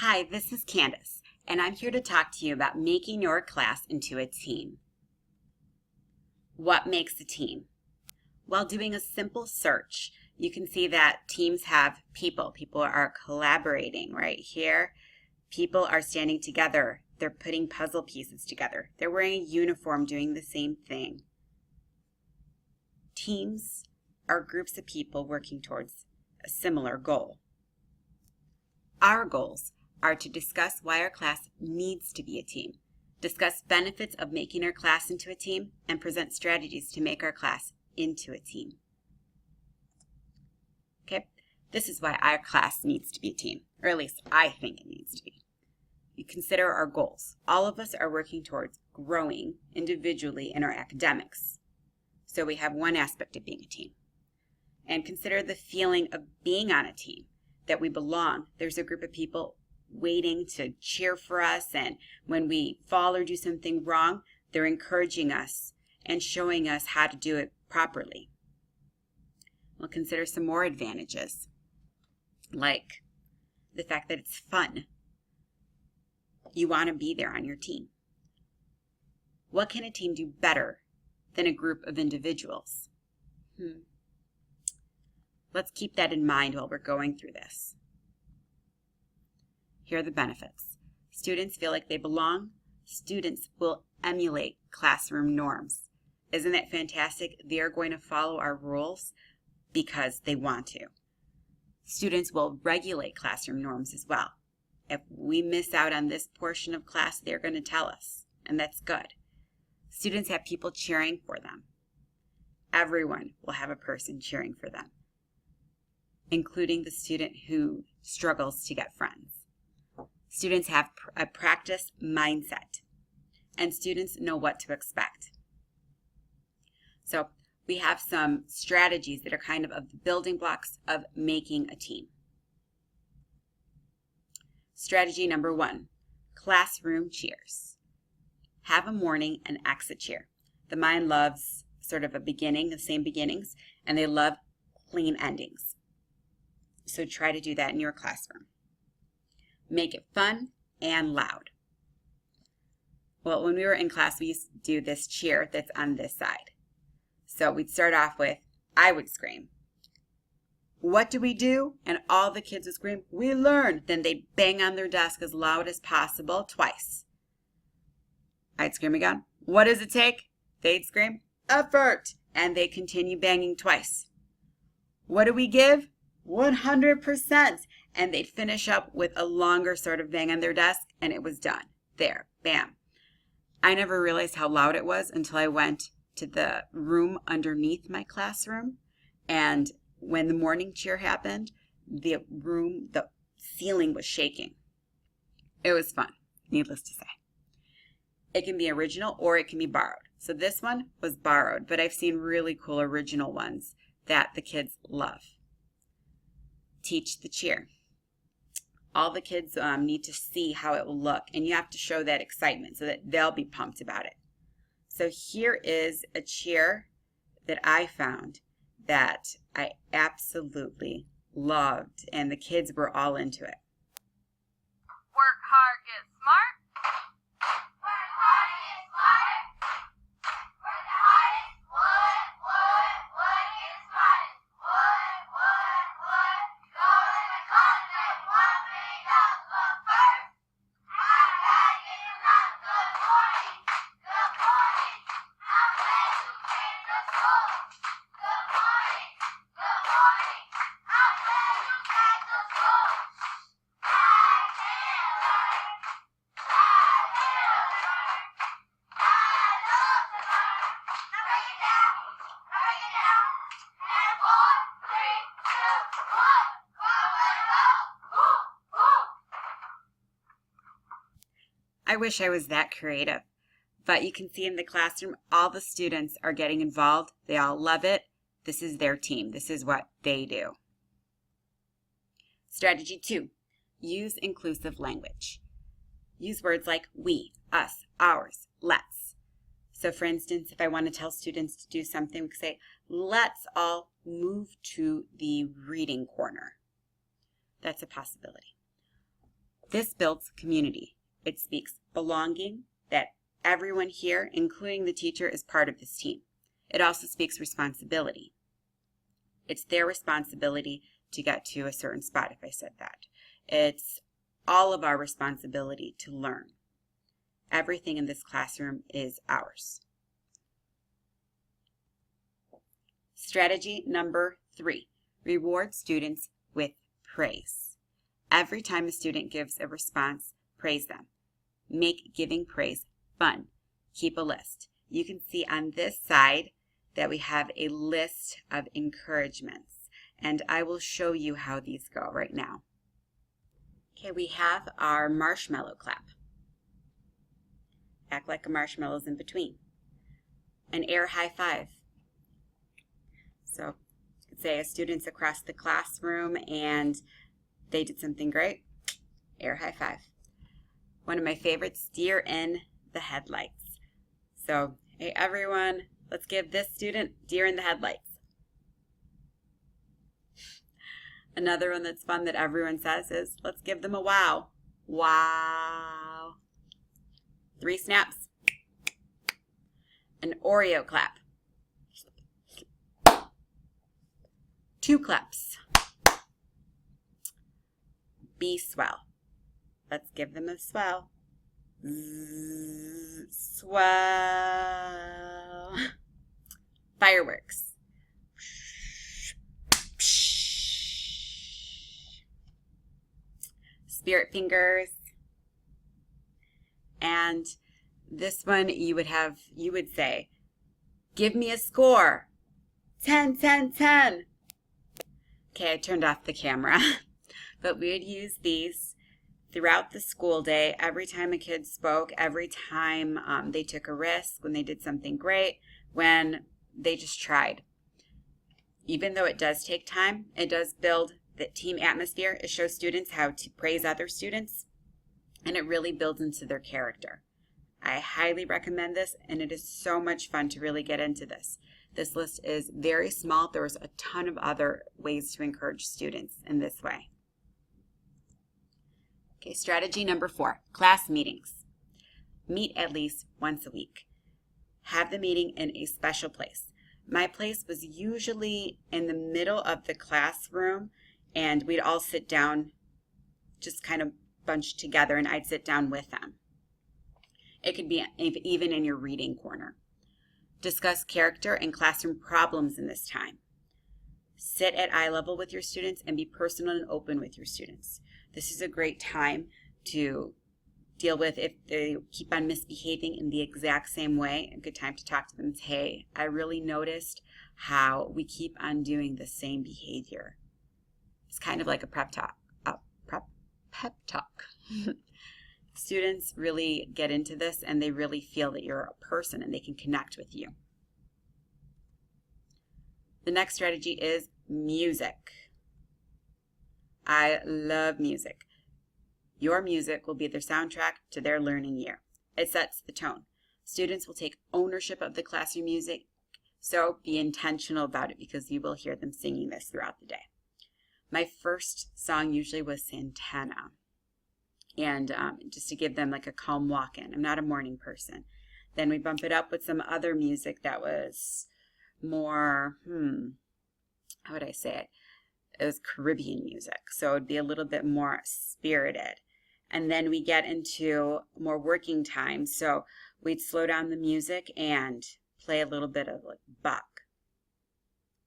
Hi, this is Candace, and I'm here to talk to you about making your class into a team. What makes a team? While doing a simple search, you can see that teams have people. People are collaborating right here. People are standing together. They're putting puzzle pieces together. They're wearing a uniform doing the same thing. Teams are groups of people working towards a similar goal. Our goals are to discuss why our class needs to be a team, discuss benefits of making our class into a team, and present strategies to make our class into a team. Okay, this is why our class needs to be a team, or at least I think it needs to be. You consider our goals. All of us are working towards growing individually in our academics. So we have one aspect of being a team. And consider the feeling of being on a team, that we belong. There's a group of people waiting to cheer for us, and when we fall or do something wrong, they're encouraging us and showing us how to do it properly. We'll consider some more advantages, like the fact that it's fun. You want to be there on your team. What can a team do better than a group of individuals? Let's keep that in mind while we're going through this. Here are the benefits. Students feel like they belong. Students will emulate classroom norms. Isn't that fantastic? They're going to follow our rules because they want to. Students will regulate classroom norms as well. If we miss out on this portion of class, they're going to tell us, and that's good. Students have people cheering for them. Everyone will have a person cheering for them, including the student who struggles to get friends. Students have a practice mindset, and students know what to expect. So we have some strategies that are kind of the building blocks of making a team. Strategy number 1, classroom cheers. Have a morning and exit cheer. The mind loves sort of a beginning, the same beginnings, and they love clean endings. So try to do that in your classroom. Make it fun and loud. Well, when we were in class, we used to do this cheer that's on this side. So we'd start off with, I would scream. What do we do? And all the kids would scream, we learn. Then they'd bang on their desk as loud as possible twice. I'd scream again. What does it take? They'd scream, effort. And they'd continue banging twice. What do we give? 100%. And they'd finish up with a longer sort of bang on their desk, and it was done. There, bam. I never realized how loud it was until I went to the room underneath my classroom, and when the morning cheer happened, the ceiling was shaking. It was fun, needless to say. It can be original or it can be borrowed. So this one was borrowed, but I've seen really cool original ones that the kids love. Teach the cheer. All the kids need to see how it will look, and you have to show that excitement so that they'll be pumped about it. So here is a cheer that I found that I absolutely loved, and the kids were all into it. Work hard, get smart. Work hard, get smart. Work the hardest. Wood, get smart. Wood. Go to the concert, $1 million. But first, I gotta get it right. Good morning. I'm glad you came to school. Good morning. I'm glad you came to school. I can learn. I love to learn. Now break it down. And 4, 3, 2, 1. Forward go. Woo. I wish I was that creative, but you can see in the classroom, all the students are getting involved. They all love it. This is their team. This is what they do. Strategy 2, use inclusive language. Use words like we, us, ours, let's. So for instance, if I want to tell students to do something, we could say, let's all move to the reading corner. That's a possibility. This builds community. It speaks belonging, that everyone here, including the teacher, is part of this team. It also speaks responsibility. It's their responsibility to get to a certain spot, if I said that. It's all of our responsibility to learn. Everything in this classroom is ours. Strategy number 3, reward students with praise. Every time a student gives a response, praise them. Make giving praise fun. Keep a list. You can see on this side that we have a list of encouragements, and I will show you how these go right now. Okay, we have our marshmallow clap. Act like a marshmallow's in between. An air high five. So you could say a student's across the classroom and they did something great. Air high five. One of my favorites, deer in the headlights. So, hey everyone, let's give this student deer in the headlights. Another one that's fun that everyone says is, let's give them a wow. Wow. 3 snaps. An Oreo clap. 2 claps. Be swell. Let's give them a swell. Swell. Fireworks. Spirit fingers. And this one you would say, give me a score. 10, 10, 10. Okay, I turned off the camera. But we would use these throughout the school day, every time a kid spoke, every time they took a risk, when they did something great, when they just tried. Even though it does take time, it does build the team atmosphere. It shows students how to praise other students, and it really builds into their character. I highly recommend this, and it is so much fun to really get into this. This list is very small. There's a ton of other ways to encourage students in this way. Okay, strategy number 4, class meetings. Meet at least once a week. Have the meeting in a special place. My place was usually in the middle of the classroom, and we'd all sit down, just kind of bunched together, and I'd sit down with them. It could be even in your reading corner. Discuss character and classroom problems in this time. Sit at eye level with your students and be personal and open with your students. This is a great time to deal with if they keep on misbehaving in the exact same way. A good time to talk to them and say, hey, I really noticed how we keep on doing the same behavior. It's kind of like a pep talk. Students really get into this and they really feel that you're a person and they can connect with you. The next strategy is music. I love music. Your music will be their soundtrack to their learning year. It sets the tone. Students will take ownership of the classroom music, so be intentional about it because you will hear them singing this throughout the day. My first song usually was Santana, and just to give them like a calm walk-in. I'm not a morning person. Then we bump it up with some other music that was more, how would I say it? It was Caribbean music, so it would be a little bit more spirited. And then we get into more working time, so we'd slow down the music and play a little bit of like Bach.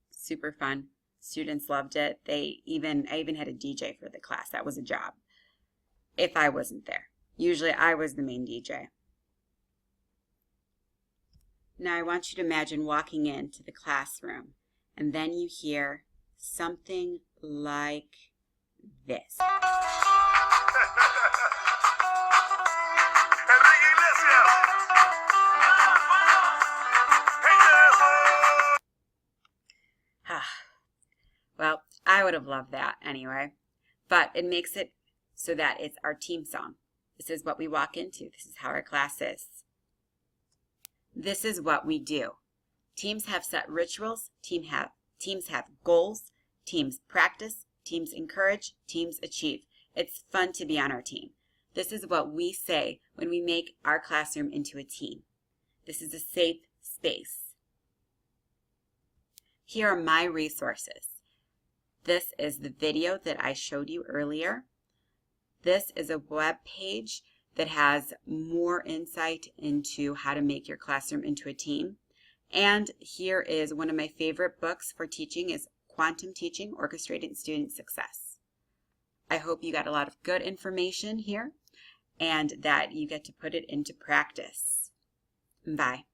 Super fun. Students loved it. I even had a DJ for the class. That was a job if I wasn't there. Usually I was the main DJ. Now I want you to imagine walking into the classroom and then you hear something like this. Well, I would have loved that anyway, but it makes it so that it's our team song. This is what we walk into. This is how our class is. This is what we do. Teams have set rituals. Teams have goals. Teams practice. Teams encourage. Teams achieve. It's fun to be on our team. This is what we say when we make our classroom into a team. This is a safe space. Here are my resources. This is the video that I showed you earlier. This is a web page that has more insight into how to make your classroom into a team. And here is one of my favorite books for teaching is Quantum Teaching, Orchestrating Student Success. I hope you got a lot of good information here and that you get to put it into practice. Bye.